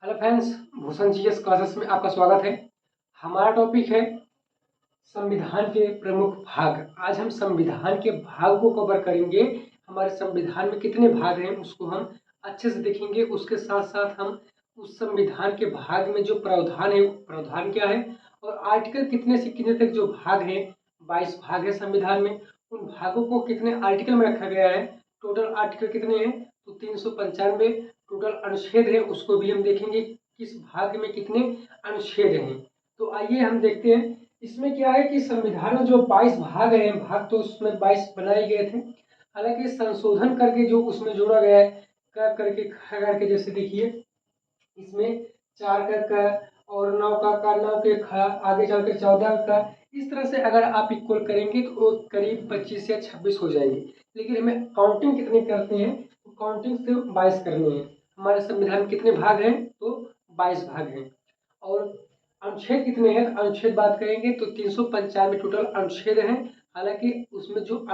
Hello friends, Bhushan GS classes में आपका स्वागत है। हमारा टॉपिक है संविधान के प्रमुख भाग। आज हम संविधान के भाग को कवर करेंगे। हमारे संविधान में कितने भाग हैं उसको हम अच्छे से देखेंगे। उसके साथ साथ हम उस संविधान के भाग में जो प्रावधान है, प्रावधान क्या है और आर्टिकल कितने से कितने तक जो भाग हैं, 22 भाग है संविधान में। उन भागों को कितने आर्टिकल में रखा गया है, टोटल आर्टिकल कितने हैं तो 395 टोटल अनुच्छेद है, उसको भी हम देखेंगे किस भाग में कितने अनुच्छेद हैं। तो आइए हम देखते हैं। इसमें क्या है कि संविधान में जो 22 भाग हैं, भाग तो उसमें 22 बनाए गए थे, हालांकि संशोधन करके जो उसमें जोड़ा गया है क करके ख करके, जैसे देखिए इसमें 4 का और 9 का 9 के ख, आगे चलकर 14 का, इस तरह से अगर आप इक्वल करेंगे तो वो करीब 25 या 26 हो जाएंगे। लेकिन हमें काउंटिंग कितनी करते हैं तो काउंटिंग सिर्फ 22 करनी है। हमारे संविधान में कितने भाग हैं तो 22 भाग हैं। और अनुच्छेद कितने हैं तो अनुच्छेद बात करेंगे तो 395 टोटल अनुच्छेद हैं। हालांकि उसमें जो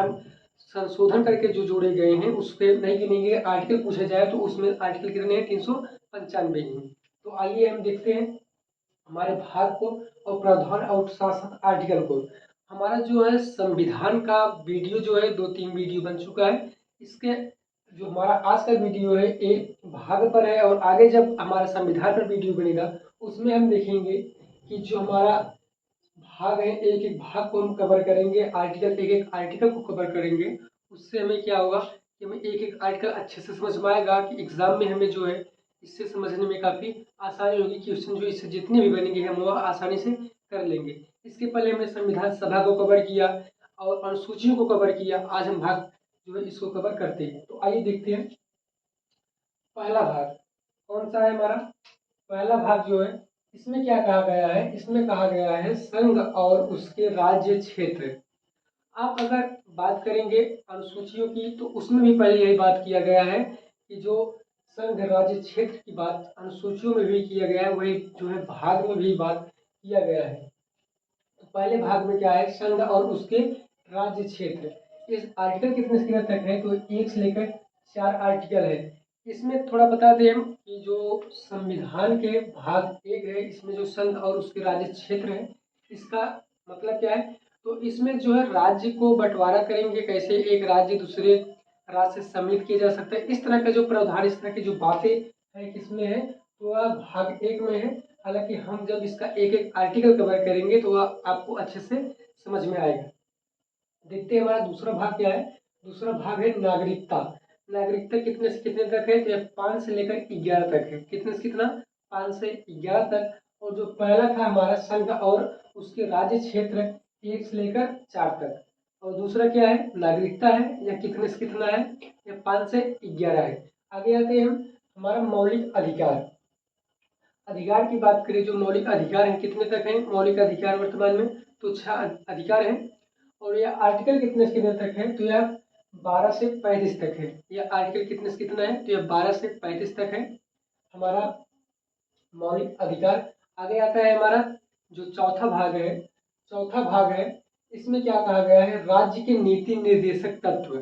संशोधन करके जो जोड़े गए हैं उस पर नहीं गिनेंगे। आर्टिकल पूछा जाए तो उसमें आर्टिकल कितने हैं 395 ही। तो आइए हम देखते हैं हमारे भाग को और प्रावधान और साथ साथ आर्टिकल को। हमारा जो है संविधान का वीडियो जो है 2-3 वीडियो बन चुका है। इसके जो हमारा आज का वीडियो है एक भाग पर है, और आगे जब हमारा संविधान पर वीडियो बनेगा उसमें हम देखेंगे कि जो हमारा भाग है एक एक भाग को हम कवर करेंगे, आर्टिकल एक एक आर्टिकल को कवर करेंगे। उससे हमें क्या होगा कि हमें एक एक आर्टिकल अच्छे से समझ में आएगा कि एग्जाम में हमें जो है इससे समझने में काफ़ी आसानी होगी। क्वेश्चन जो इससे जितने भी बनेंगे हम वो आसानी से कर लेंगे। इसके पहले हमने संविधान सभा को कवर किया और अनुसूचियों को कवर किया। आज हम भाग जो है इसको कवर करते हैं। तो आइए देखते हैं पहला भाग कौन सा है हमारा। पहला भाग जो है इसमें क्या कहा गया है, इसमें कहा गया है संघ और उसके राज्य क्षेत्र। आप अगर बात करेंगे अनुसूचियों की तो उसमें भी पहले यही बात किया गया है कि जो संघ राज्य क्षेत्र की बात अनुसूचियों में भी किया गया है, वही जो है भाग में भी बात किया गया है। तो पहले भाग में क्या है संघ और उसके राज्य क्षेत्र। इस आर्टिकल कितने से कितने तक है तो 1 से लेकर 4 आर्टिकल है। इसमें थोड़ा बता दें हम कि जो संविधान के भाग 1 है इसमें जो संघ और उसके राज्य क्षेत्र है, इसका मतलब क्या है तो इसमें जो है राज्य को बंटवारा करेंगे, कैसे एक राज्य दूसरे राज्य से सम्मिलित किया जा सकता है, इस तरह का जो प्रावधान, इस तरह की जो बातें है किसमें है तो वह भाग 1 में है। हालांकि हम जब इसका एक एक आर्टिकल कवर करेंगे तो वह आपको अच्छे से समझ में आएगा। देखते हैं हमारा दूसरा भाग क्या है। दूसरा भाग है नागरिकता। नागरिकता कितने से कितने तक है तो 5 से लेकर 11 तक है। कितने से कितना 5 से 11 तक। और जो पहला था हमारा संघ और उसके राज्य क्षेत्र 1 से लेकर 4 तक। और दूसरा क्या है नागरिकता है, या कितने से कितना है या 5 से 11 है। आगे आते हैं हम हमारा मौलिक अधिकार। अधिकार की बात करें, जो मौलिक अधिकार हैं कितने तक हैं मौलिक अधिकार वर्तमान में तो 6 अधिकार हैं। और यह आर्टिकल कितने से कितने तक है तो यह 12 से 35 तक है। यह आर्टिकल कितने से कितना है तो यह 12 से 35 तक है हमारा मौलिक अधिकार। आगे आता है हमारा जो चौथा भाग है। चौथा भाग है इसमें क्या कहा गया है राज्य के नीति निर्देशक तत्व।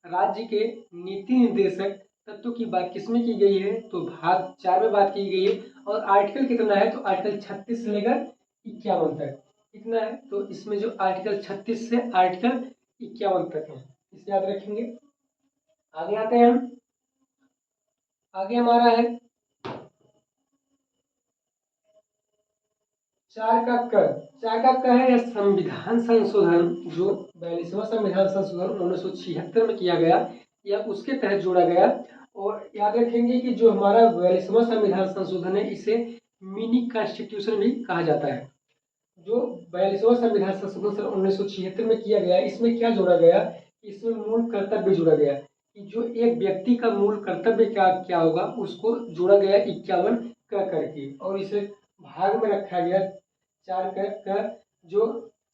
राज्य के नीति निर्देशक तत्व की बात किसमें की गई है तो भाग 4 में बात की गई है। और आर्टिकल कितना है तो आर्टिकल 36 से लेकर 51 तक कितना है तो इसमें जो आर्टिकल 36 से आर्टिकल 51 तक है, इसे याद रखेंगे। आगे आते हैं हम। आगे हमारा है 4 का क। 4 का क है यह संविधान संशोधन, जो 42वां संविधान संशोधन 1976 में किया गया या उसके तहत जोड़ा गया। और याद रखेंगे कि जो हमारा 42वां संविधान संशोधन है इसे मिनी कॉन्स्टिट्यूशन भी कहा जाता है। जो 42वां संविधान संशोधन सन 1976 में किया गया, इसमें क्या जोड़ा गया, इसमें मूल कर्तव्य जोड़ा गया कि जो एक व्यक्ति का मूल कर्तव्य क्या क्या होगा उसको जोड़ा गया 51 क करके, और इसे भाग में रखा गया 4 का जो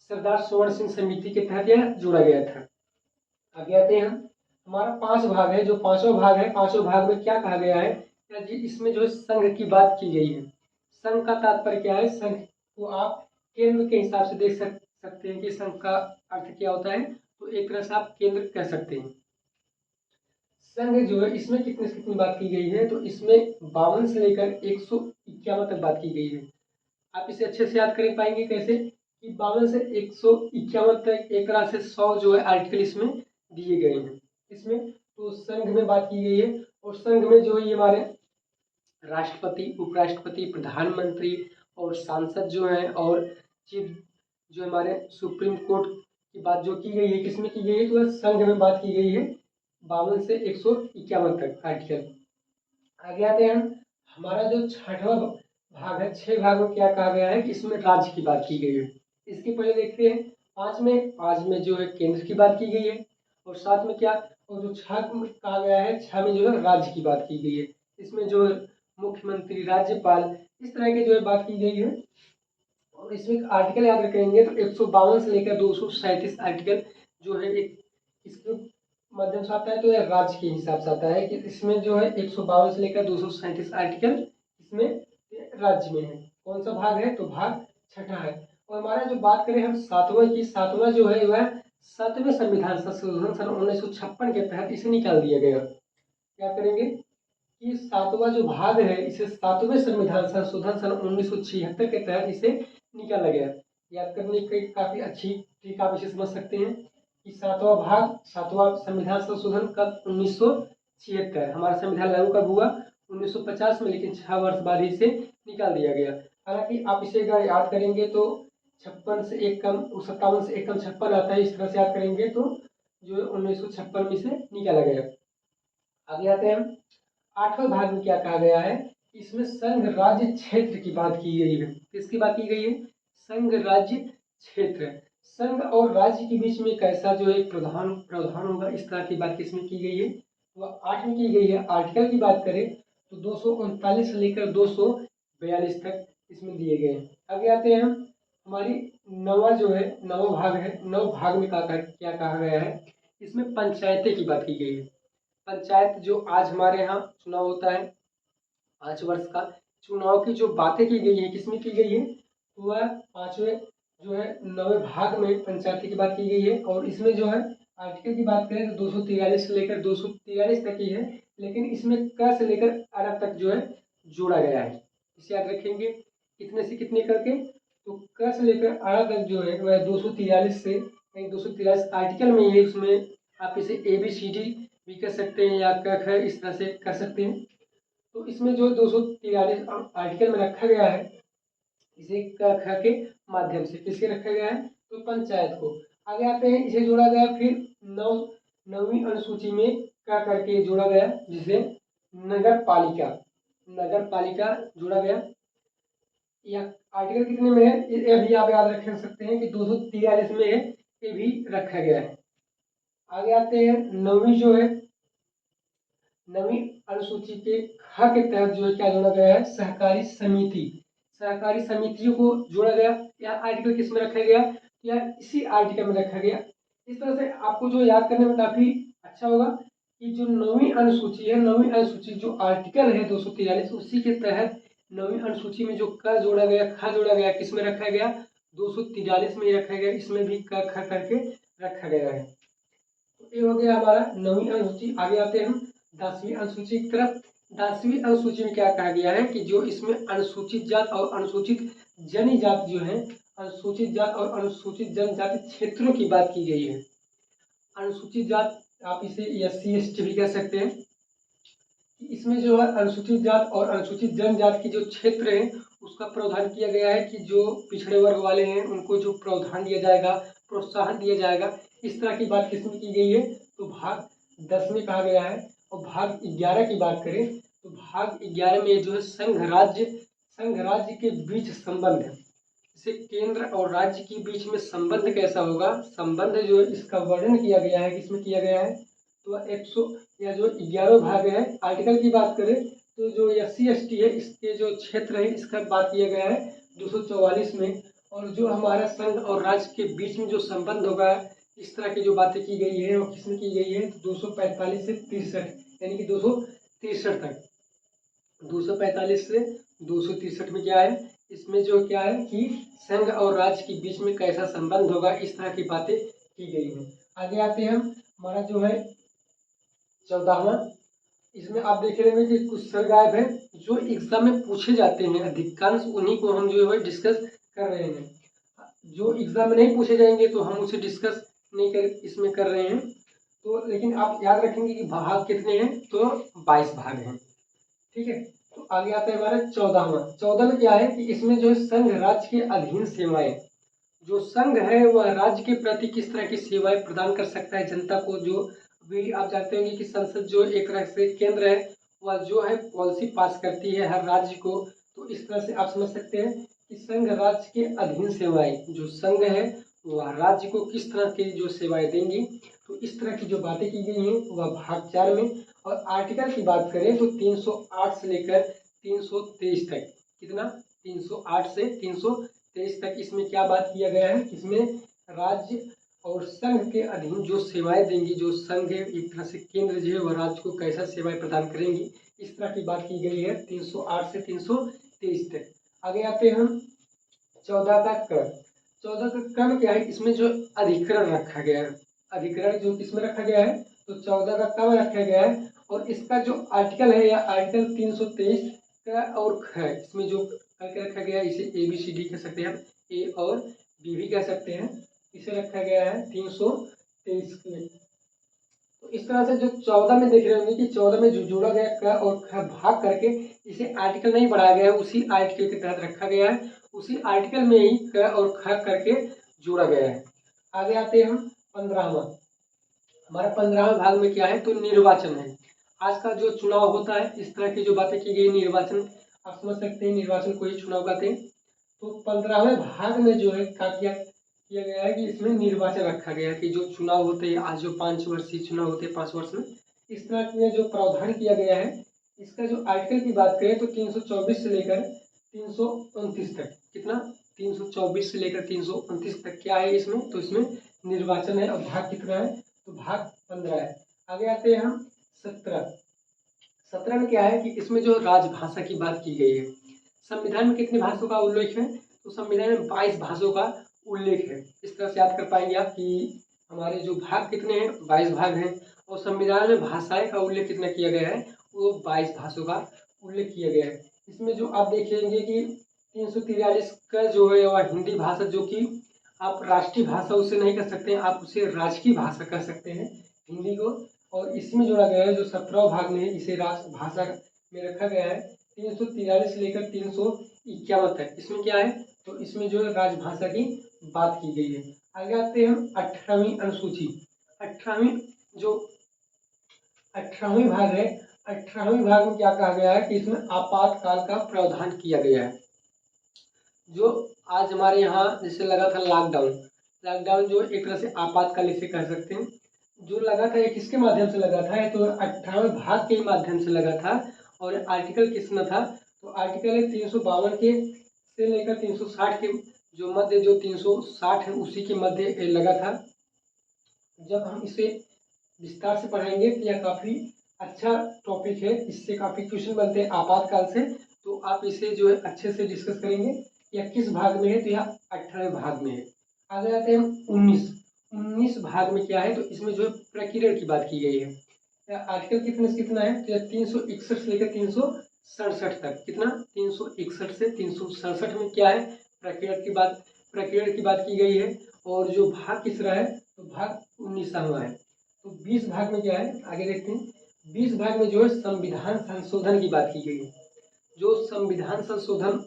सरदार स्वर्ण सिंह समिति के तहत यह जोड़ा गया था। आगे आते हैं हम। हमारा 5 भाग है। जो पांचवा भाग है, पांचवा भाग में क्या कहा गया है इसमें जो संघ की बात की गई है। संघ का तात्पर्य क्या है, संघ को आप केंद्र के हिसाब से देख सकते हैं कि संघ का अर्थ क्या होता है तो एक तरह से आप केंद्र कह सकते हैं। संघ जो है इसमें कितने से कितनी बात की गई है तो इसमें 52 से लेकर 51 तक बात की गई है। आप इसे अच्छे से याद कर पाएंगे कैसे कि 52 से 151 तक एक तरह से 100 जो है आर्टिकल इसमें दिए गए हैं। इसमें तो संघ में बात की गई है, और संघ में जो ये हमारे राष्ट्रपति, उपराष्ट्रपति, प्रधानमंत्री और सांसद जो हैं, और चीफ जो हमारे सुप्रीम कोर्ट की बात जो की गई है, किसमें की गई है, तो संघ में बात की गई है 52 से 151 तक आर्टिकल। आगे आते हैं हमारा जो छठवां भाग है, 6 भाग में क्या कहा गया है कि इसमें राज्य की बात की गई है। इसके पहले देखते हैं पाँच में जो है केंद्र की बात की गई है, और साथ में क्या, और जो 6 में कहा गया है, 6 में जो है राज्य की बात की गई है। इसमें जो मुख्यमंत्री, राज्यपाल, इस तरह की जो है बात की गई है। और इसमें आर्टिकल याद रखेंगे तो 152 से लेकर 237 आर्टिकल जो है एक इसके माध्यम से आता है, तो यह राज्य के हिसाब से आता है कि इसमें जो है 152 से लेकर 237 आर्टिकल इसमें राज्य में है। कौन सा भाग है, तो भाग छठा है। और हमारा जो बात करें हम सातवां की, सातवां जो है वह 7वें संविधान संशोधन सन 1956 के तहत इसे निकाल दिया गया। क्या करेंगे कि 7वां जो भाग है इसे 7वें संविधान संशोधन सन 1976 के तहत इसे निकाला गया। याद करने की काफी अच्छी ट्रिक आप इसे समझ सकते हैं कि 7वां भाग, 7वां संविधान संशोधन कब, 1976। हमारा संविधान लागू कब हुआ, 1950 में, लेकिन 6 वर्ष बाद ही इसे निकाल दिया गया। हालांकि आप इसे अगर याद करेंगे तो 56 से एक कम, 57 से एक कम 56 आता है, इस तरह से याद करेंगे तो जो 1956 में इसे निकाला गया। आगे आते हैं 8वें भाग में क्या कहा गया है, इसमें संघ राज्य क्षेत्र की बात की गई है। किसकी बात की गई है, संघ राज्य क्षेत्र। संघ और राज्य के बीच में कैसा जो है प्रावधान होगा, इस तरह की बात किसमें की गई है, वह 8 में की गई है। आर्टिकल की बात करें तो 239 से लेकर 242 तक इसमें दिए गए हैं। आगे आते हैं हमारी नवा जो है, नवा भाग है। नव भाग में क्या कहा गया है, इसमें पंचायतें की बात की गई है। पंचायत जो आज हमारे यहाँ चुनाव होता है 5 वर्ष का, चुनाव की जो बातें की गई है किसमें की गई है, तो वह 5वें जो है 9वें भाग में पंचायती की बात की गई है। और इसमें जो है आर्टिकल की बात करें तो 243 से लेकर 243 तक ही है, लेकिन इसमें क से लेकर अरब तक जो है जोड़ा गया है। इसे याद रखेंगे कितने से कितने करके, तो क से लेकर अरब तक जो है वह 243 से 243 आर्टिकल में ही है। उसमें आप इसे ABCD भी कर सकते हैं या क ख इस तरह से कर सकते हैं। तो इसमें जो 243 आर्टिकल में रखा गया है, इसे क ख के माध्यम से किसके रखा गया है, तो पंचायत को। आगे आते हैं, इसे जोड़ा गया फिर 9वीं अनुसूची में क करके जोड़ा गया, जिसे नगर पालिका, नगर पालिका जोड़ा गया। यह आर्टिकल कितने में है, ये भी आप याद रख सकते हैं कि 243 में है, ये भी रखा गया है। आगे आते हैं 9वीं जो है, 9वीं अनुसूची के ख के तहत जो है क्या जोड़ा गया है, सहकारी समिति। सहकारी समितियों को जोड़ा गया। यह आर्टिकल किस में रखा गया, या इसी आर्टिकल में रखा गया। इस तरह से आपको जो याद करने में काफी अच्छा होगा कि जो 9वीं अनुसूची है, 9वीं अनुसूची जो आर्टिकल है 243, उसी के तहत 9वीं अनुसूची में जो क जोड़ा गया, ख जोड़ा गया, किस में रखा गया, 243 में ही रखा गया। इसमें भी क ख करके रखा गया है। तो ये हो गया हमारा 9वीं अनुसूची। आगे आते हैं हम 10वीं अनुसूची की तरफ। 10वीं अनुसूची में क्या कहा गया है कि जो इसमें अनुसूचित जात और अनुसूचित जनजाति जो है, अनुसूचित जात और अनुसूचित जनजाति क्षेत्रों की बात की गई है। अनुसूचित जात आप इसे SC ST भी कह सकते हैं। इसमें जो है अनुसूचित जात और अनुसूचित जनजाति की जो क्षेत्र है उसका प्रावधान किया गया है कि जो पिछड़े वर्ग वाले हैं उनको जो प्रावधान दिया जाएगा, प्रोत्साहन दिया जाएगा। इस तरह की बात किसमें की गई है, तो भाग 10 में कहा गया है। और भाग 11 की बात करें तो भाग 11 में जो है संघ राज्य के बीच संबंध है। जैसे केंद्र और राज्य के बीच में संबंध कैसा होगा, संबंध जो है इसका वर्णन किया गया है, किसमें किया गया है, तो 100 या जो 11 भाग है। आर्टिकल की बात करें तो जो SC ST है इसके जो क्षेत्र है इसका बात किया गया है 244 में। और जो हमारा संघ और राज्य के बीच में जो संबंध होगा, इस तरह की जो बातें की गई है वो किसमें की गई है, 245 से 63, यानी कि 263 तक। 245 से 263 में क्या है, इसमें जो क्या है कि संघ और राज्य के बीच में कैसा संबंध होगा, इस तरह की बातें की गई हैं। आगे आते हैं हम, हमारा जो है 14वां, इसमें आप देख रहे होंगे कि कुछ सर गायब है जो एग्जाम में पूछे जाते हैं, अधिकांश उन्हीं को हम जो है डिस्कस कर रहे हैं। जो एग्जाम में नहीं पूछे जाएंगे तो हम उसे डिस्कस नहीं कर इसमें कर रहे हैं। तो लेकिन आप याद रखेंगे कि भाग कितने हैं, तो 22 भाग हैं। ठीक है, तो आगे आता है हमारा 14वां। 14 में क्या है कि इसमें जो है संघ राज्य के अधीन सेवाएं, जो संघ है वह राज्य के प्रति किस तरह की सेवाएं प्रदान कर सकता है जनता को। जो अभी आप जानते होंगे कि संसद जो एक तरह से केंद्र है, वह जो है पॉलिसी पास करती है हर राज्य को। तो इस तरह से आप समझ सकते हैं कि संघ राज्य के अधीन सेवाएं, जो संघ है वह राज्य को किस तरह की जो सेवाएं देंगी। तो इस तरह की जो बातें की गई हैं वह भाग 4 में। और आर्टिकल की बात करें तो 308 से लेकर 323 तक, कितना 308 से 323 तक इसमें क्या बात किया गया है, इसमें राज्य और संघ के अधीन जो सेवाएं देंगी, जो संघ है एक तरह से केंद्र जो है वह राज्य को कैसा सेवाएं प्रदान करेंगी, इस तरह की बात की गई है 308 से 323 तक। आगे आते हैं हम 14 का कर। 14 का कर में क्या है, इसमें जो अधिकरण रखा गया है, अधिकरण जो किसमें रखा गया है, तो 14 का कब रखा गया है। और इसका जो आर्टिकल है या आर्टिकल 323 का और ख, इसमें जो करके रखा गया है, इसे ABCD कह सकते हैं, ए और बी भी कह सकते हैं, इसे रखा गया है 323 में। तो इस तरह से जो 14 में देख रहे होंगे कि 14 में जो जोड़ा गया क और ख भाग करके इसे आर्टिकल नहीं बढ़ाया गया है, उसी आर्टिकल के तहत रखा गया है, उसी आर्टिकल में ही क और ख करके जोड़ा गया है। आगे आते हैं हम 15वां। हमारा 15वां भाग में क्या है, तो निर्वाचन है। आज का जो चुनाव होता है इस तरह की जो बातें की गई, निर्वाचन आप समझ सकते हैं, निर्वाचन को ही चुनाव कहते हैं। तो 15वें भाग में जो है क्या किया गया है कि इसमें निर्वाचन रखा गया है कि जो चुनाव होते हैं आज जो 5 वर्षीय चुनाव होते हैं 5 वर्ष में, इस तरह में जो प्रावधान किया गया है। इसका जो आर्टिकल की बात करें तो 324 से लेकर 329 तक, कितना 324 से लेकर 329 तक क्या है इसमें, तो इसमें निर्वाचन है। और भाग कितना है, तो भाग 15 है। आगे आते हैं हम 17 में क्या है कि इसमें जो राजभाषा की बात की गई है। संविधान में कितनी भाषाओं का उल्लेख है, तो संविधान में 22 भाषाओं का उल्लेख है। इस तरह से याद कर पाएंगे आप कि हमारे जो भाग कितने हैं, 22 भाग हैं। और संविधान में भाषाएं का उल्लेख कितना किया गया है, वो 22 भाषाओं का उल्लेख किया गया है। इसमें जो आप देखेंगे कि 343 का जो है वह हिंदी भाषा, जो कि आप राष्ट्रीय भाषा उसे नहीं कह सकते, आप उसे राजकीय भाषा कह सकते हैं हिंदी को। और इसमें जोड़ा गया है जो 17 भाग में है, इसे राष्ट्रभाषा में रखा गया है 343 से लेकर 351 तक। इसमें क्या है, तो इसमें जो है राजभाषा की बात की गई है। आगे आते हैं हम 18वीं अनुसूची। 18वीं जो 18वीं भाग है, 18वीं भाग में क्या कहा गया है कि इसमें आपातकाल का प्रावधान किया गया है। जो आज हमारे यहाँ जैसे लगा था लॉकडाउन, लॉकडाउन जो एक तरह से आपातकाल इसे कह सकते हैं, जो लगा था ये किसके माध्यम से लगा था, ये तो 18वें भाग के माध्यम से लगा था। और आर्टिकल किसमें था, तो आर्टिकल है 352 के से लेकर 360 के जो मध्य, जो 360 है उसी के मध्य लगा था। जब हम इसे विस्तार से पढ़ाएंगे तो यह काफ़ी अच्छा टॉपिक है, इससे काफ़ी क्वेश्चन बनते हैं आपातकाल से। तो आप इसे जो है अच्छे से डिस्कस करेंगे। यह किस भाग में है, तो यह 18वें भाग में है। आगे आते हैं हम 19 भाग में क्या है, तो इसमें जो है प्रकीर्णन की बात की गई है। आर्टिकल कितने से कितना है, तो 361 से लेकर 367 तक, कितना 361 से 367 में क्या है, प्रकीर्णन की बात की गई है। और जो भाग किस रहा है, तो भाग 19वां है। तो 20 भाग में क्या है, आगे देखते हैं। 20 भाग में जो है संविधान संशोधन की बात की गई है। जो संविधान संशोधन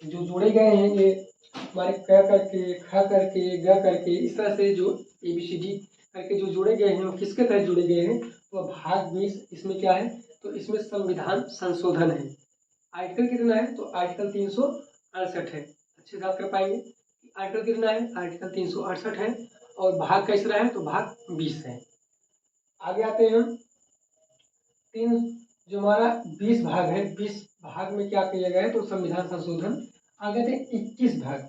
जो जोड़े गए हैं, ये हमारे क करके, ख करके, ग करके, इस तरह से जो ABCD करके जो जोड़े गए हैं वो किसके तहत जोड़े गए हैं, तो भाग 20 इसमें क्या है, तो इसमें संविधान संशोधन है। आर्टिकल कितना है, तो आर्टिकल 368 है। अच्छे से याद कर पाएंगे आर्टिकल कितना है, आर्टिकल 368 है। और भाग कैसा है, तो भाग 20 है। आगे आते हैं हम जो हमारा 20 भाग है, 20 भाग में क्या किया गया है, तो संविधान संशोधन। आगे आते हैं 21 भाग।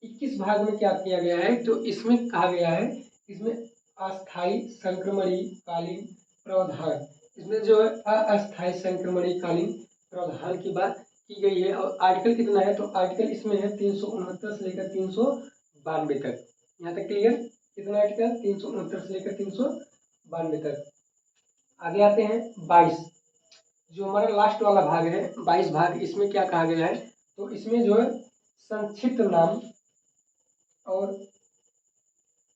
21 भाग में क्या किया गया है, तो इसमें कहा गया है, इसमें अस्थायी संक्रमणीय कालीन प्रावधान, इसमें जो है अस्थायी संक्रमणीय कालीन प्रावधान की बात की गई है। और आर्टिकल कितना है, तो आर्टिकल इसमें है 369 से लेकर 392 तक। यहाँ तक क्लियर, कितना आर्टिकल 369 से लेकर 392 तक। आगे आते हैं 22, जो हमारा लास्ट वाला भाग है 22 भाग, इसमें क्या कहा गया है, तो इसमें जो है संक्षिप्त नाम और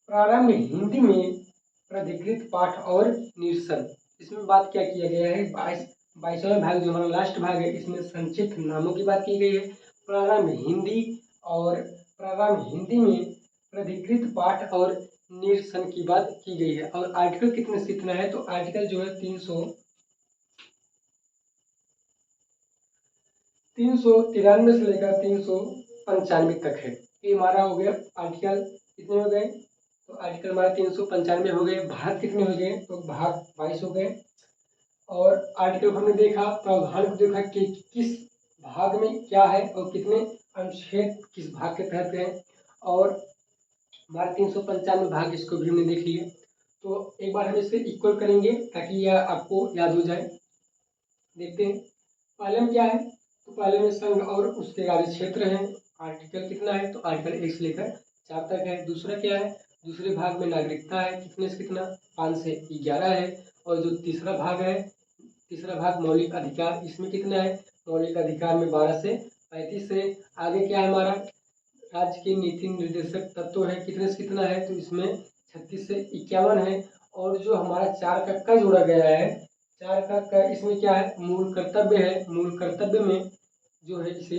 प्रारंभ हिंदी में प्राधिकृत पाठ और निरसन, इसमें बात क्या किया गया है, 22वां भाग जो हमारा लास्ट भाग है, इसमें संक्षिप्त नामों की बात की गई है, प्रारंभ हिंदी और प्रारंभ हिंदी में प्राधिकृत पाठ और निरसन की बात की गई है। और आर्टिकल कितने से कितना है, तो आर्टिकल जो है 393 से लेकर 395 तक है। ये हमारा हो गया आर्टिकल, कितने हो गए, तो आर्टिकल हमारे 395 हो गए। भाग कितने हो गए, तो भाग 22 हो गए। और आर्टिकल हमने देखा, प्रावधान को देखा कि किस भाग में क्या है और कितने अनुच्छेद किस भाग के तहत है, और हमारे 395 भाग इसको भी हमने देख लिया। तो एक बार हम इसे इक्वल करेंगे ताकि यह आपको याद हो जाए। देखते हैं पहले में क्या है, तो पहले में संघ और उसके कार्य क्षेत्र है, आर्टिकल कितना है, तो आर्टिकल 1 से लेकर 4 तक है। दूसरा क्या है, दूसरे भाग में नागरिकता है, कितने से कितना, 5 से 11 है। और जो तीसरा भाग है, तीसरा भाग मौलिक अधिकार, इसमें कितना है, मौलिक अधिकार में 12 से 35 है। आगे क्या है हमारा, राज्य के नीति निर्देशक तत्व है, कितने से कितना है, तो इसमें 36 से 51 है। और जो हमारा 4 का क जोड़ा गया है, 4 का क, इसमें क्या है, मूल कर्तव्य है। मूल कर्तव्य में जो है इसे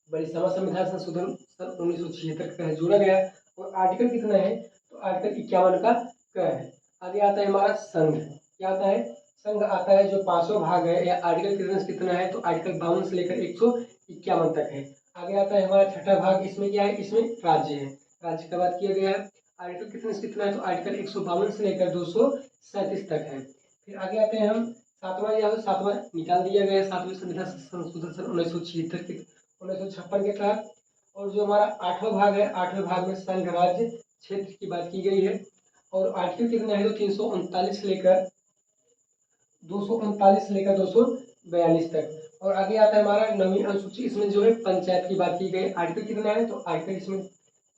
बड़ी सभा संविधान संशोधन सन 1976 के तहत जोड़ा गया। और आर्टिकल कितना है, तो आर्टिकल 51 का क है। आगे आता है हमारा संघ, क्या आता है, संघ आता है जो 5वां भाग है, या आर्टिकल कितने से कितना है, तो आर्टिकल 52 से लेकर 151 तक है। आगे आता है हमारा छठा भाग, इसमें क्या है, इसमें राज्य है, राज्य का बात किया गया है। आर्टिकल कितने से कितना है, तो आर्टिकल 152 से लेकर 237 तक है। फिर आगे आते हैं हम सातवां, या तो सातवां निकाल दिया गया है, 7वें संविधान संशोधन सन 1976 के 1956 के तहत। और जो हमारा 8वां भाग है, 8वें भाग में संघ राज्य क्षेत्र की बात की गई है। और आर्टिकल कितना है, तो 339 से लेकर 239 से लेकर 242 तक। और आगे आता है हमारा 9वीं अनुसूची, इसमें जो है पंचायत की बात की गई। आर्टिकल कितना है, तो आर्टिकल इसमें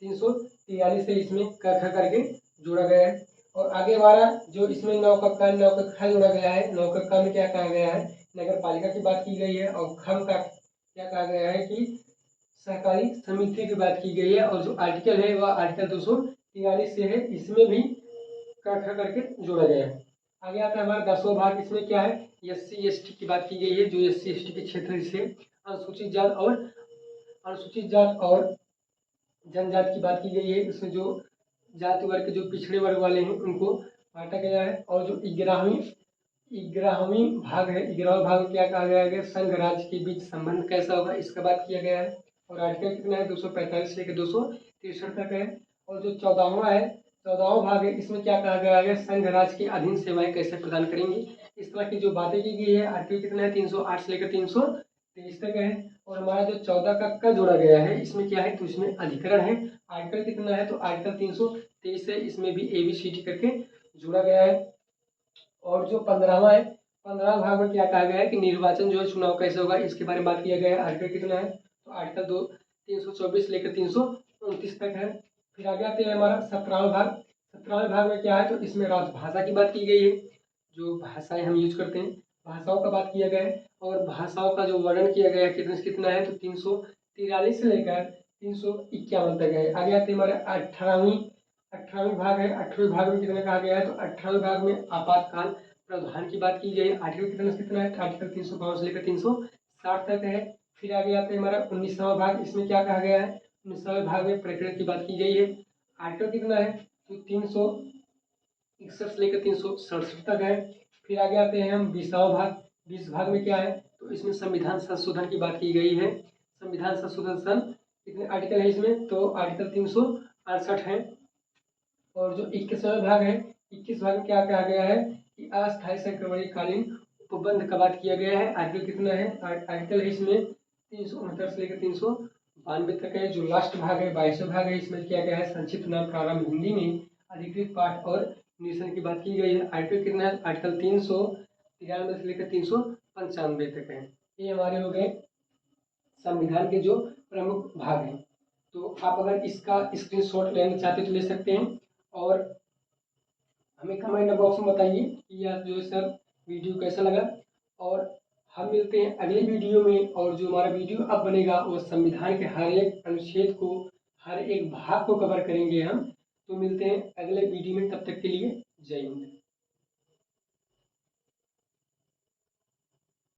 343 से इसमें क ख करके जोड़ा गया है। और आगे हमारा जो इसमें 9 का क 9 का ख जोड़ा गया है, 9 का क में क्या कहा गया है, नगर पालिका की बात की गई है। और खम का क्या कहा गया है कि सहकारी समिति की बात की गई है। और जो आर्टिकल है वह आर्टिकल 243 से है, इसमें भी क ख करके जोड़ा गया है। आगे आता है हमारा 10वां भाग, इसमें क्या है, SC ST की बात की गई है, जो SC ST के क्षेत्र से अनुसूचित जात और जनजाति की बात की गई है। इसमें जो जाति वर्ग के जो पिछड़े वर्ग वाले हैं उनको बांटा गया है। और जो 11वीं भाग है, 11वां भाग में क्या कहा गया है, संघ राज्य के बीच संबंध कैसा होगा, इसका बात किया गया है। और आर्टिकल कितना है, 245 लेकर 263 तक है। और जो 14वां है, 14वां भाग है, इसमें क्या कहा गया है, संघ राज्य की अधीन सेवाएं कैसे प्रदान करेंगी, इस तरह की जो बातें की गई है। आर्टिकल कितना है, 308 से लेकर 323 तक है। और हमारा जो 14 का क जोड़ा गया है, इसमें क्या है, तो इसमें अधिकरण है। आर्टिकल कितना है, तो आर्टिकल 323 है, इसमें भी ABCD करके जोड़ा गया है। और जो 15वां है, 15वां भाग में क्या कहा गया है कि निर्वाचन जो है चुनाव कैसे होगा, इसके बारे में बात किया गया है। आर्टिकल कितना है, तो आर्टिकल 324 लेकर 329 तक है। फिर आगे आते हैं हमारा 17वां भाग। 17वें भाग में क्या है, तो इसमें राजभाषा की बात की गई है, जो भाषाएं हम यूज करते हैं, भाषाओं का बात किया गया है। और भाषाओं का जो वर्णन किया गया है कितने से कितना है, तो 343 से लेकर 351 तक है। आगे आते हैं हमारे 18वीं भाग है। 18वें भाग में कितना कहा गया है, तो 18वें भाग में आपातकाल प्रावधान की बात की गई है। आर्टिकल कितना से कितना है, आर्टिकल 352 से लेकर 360 तक है। फिर आगे आते हैं हमारा 19वां भाग, इसमें क्या कहा गया है, 19वें भाग में प्रकरण की बात की गई है। आर्टिकल कितना है, तो 361 से लेकर 367 तक है। फिर आगे आते हैं हम 20वां भाग। 20 भाग में क्या है, तो इसमें संविधान संशोधन की बात की गई है। संविधान संशोधन सन कितने आर्टिकल है इसमें, तो आर्टिकल 368 है। और जो 21वां भाग है, 21 भाग में क्या कहा गया है कि अस्थायी संक्रमणीकालीन उपबंध का बात किया गया है। आर्टिकल कितना है, आर्टिकल है इसमें 369 से लेकर 392 तक है। जो लास्ट भाग है 22वां भाग है, इसमें क्या गया है, संक्षिप्त नाम प्रारंभ हिंदी में अधिकृत पाठ और निरसन की बात की गई है। आर्टिकल कितना है, आर्टिकल 393 से लेकर 395 तक है। ये हमारे हो गए संविधान के जो प्रमुख भाग हैं। तो आप अगर इसका स्क्रीनशॉट लेना चाहते तो ले सकते हैं। और हमें कमेंट बॉक्स में बताइए कि यह जो है सर वीडियो कैसा लगा। और हम मिलते हैं अगले वीडियो में, और जो हमारा वीडियो अब बनेगा वो संविधान के हर एक अनुच्छेद को, हर एक भाग को कवर करेंगे हम। तो मिलते हैं अगले वीडियो में, तब तक के लिए जय हिंद।